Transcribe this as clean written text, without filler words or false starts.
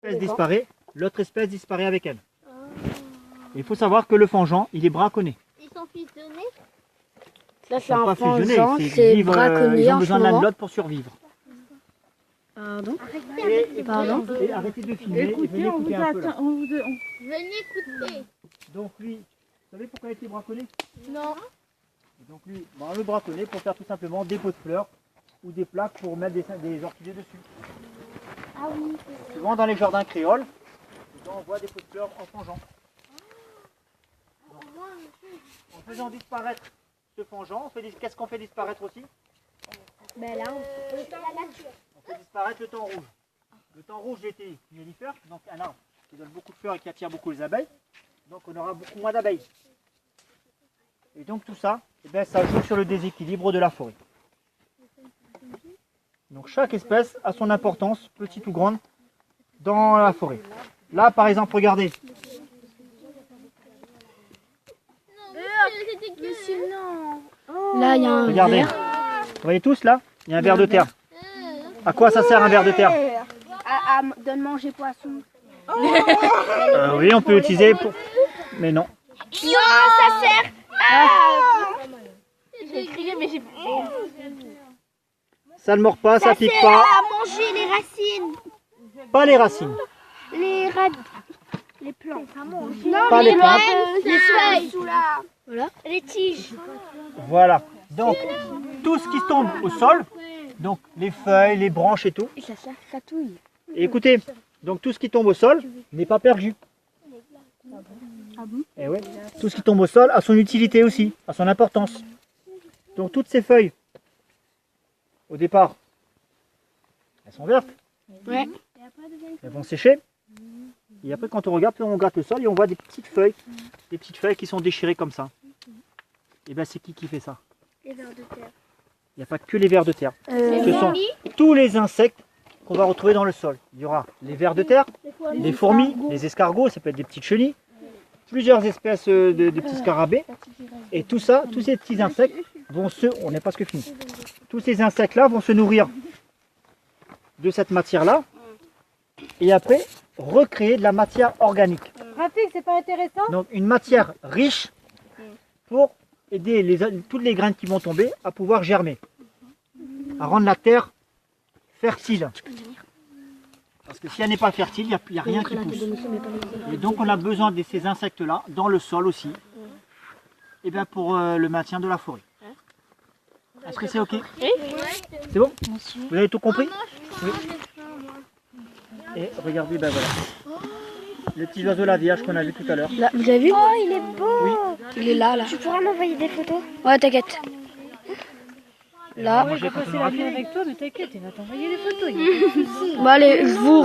L'espèce disparaît, l'autre espèce disparaît avec elle. Il faut savoir que le fangeant, il est braconné. Ils sont fusionnés. Là, Ils c'est sont un pas fusionnés, fangeant, ils c'est vivent, braconnier ils ont en ce besoin l'un de moment. l'autre pour survivre. Pardon. Pardon. Arrêtez de filmer et venez écouter un peu là. Venez écouter. Donc lui, vous savez pourquoi il a été braconné? Non. Et donc lui, on le braconner pour faire tout simplement des pots de fleurs ou des plaques pour mettre des orchidées dessus. Ah oui. Souvent dans les jardins créoles, on voit des pots de fleurs en fangeant. Donc, en faisant disparaître ce fangeant, qu'est-ce qu'on fait disparaître aussi? Ben là, on fait la nature. On fait disparaître le thon rouge. Le thon rouge était mellifère, donc un arbre qui donne beaucoup de fleurs et qui attire beaucoup les abeilles. Donc on aura beaucoup moins d'abeilles. Et donc tout ça, eh bien, ça joue sur le déséquilibre de la forêt. Donc chaque espèce a son importance, petite ou grande, dans la forêt. Là par exemple, regardez. Monsieur, non. Là, il y a un Regardez. ver. Vous voyez tous là? Il y a un ver de terre. À quoi ça sert un ver de terre? À donne manger poisson. Oui, on peut l'utiliser pour... Mais non. Non, ça sert à... J'ai crié, mais j'ai... Ça ne mord pas, ça pique sert pas. à manger les racines. Pas les racines. Les les plants. Non, Pas les plantes. les feuilles. Voilà. Les tiges. Voilà. Donc, tout ce qui tombe au sol, donc les feuilles, les branches et tout. Et ça chatouille. Et écoutez, donc tout ce qui tombe au sol n'est pas perdu. Et ouais, tout ce qui tombe au sol a son utilité aussi, a son importance. Donc toutes ces feuilles, au départ, elles sont vertes. Ouais. Elles vont sécher. Et après quand on regarde le sol et on voit des petites feuilles qui sont déchirées comme ça. Et bien c'est qui fait ça? Les vers de terre. Il n'y a pas que les vers de terre. Ce sont tous les insectes qu'on va retrouver dans le sol. Il y aura les vers de terre, les fourmis, les escargots, ça peut être des petites chenilles, plusieurs espèces de petits scarabées. Et tout ça, tous ces petits insectes vont on n'est presque fini. Tous ces insectes-là vont se nourrir de cette matière-là et après recréer de la matière organique. Rafik, c'est pas intéressant? Donc une matière riche pour aider toutes les graines qui vont tomber à pouvoir germer, à rendre la terre fertile. Parce que si elle n'est pas fertile, il n'y a rien qui pousse. Et donc on a besoin de ces insectes-là dans le sol aussi, et bien pour le maintien de la forêt. Est-ce que c'est ok? C'est bon? Vous avez tout compris? Oui. Et regardez, ben voilà. Le petit oiseau la vierge qu'on a vu tout à l'heure. Là, vous avez vu? Oh, il est beau. Oui. Il est là. Tu pourras m'envoyer des photos? Ouais, t'inquiète. Là. Moi, j'ai Passer la nuit avec toi, mais t'inquiète, il va t'envoyer les photos. Bon, allez, je vous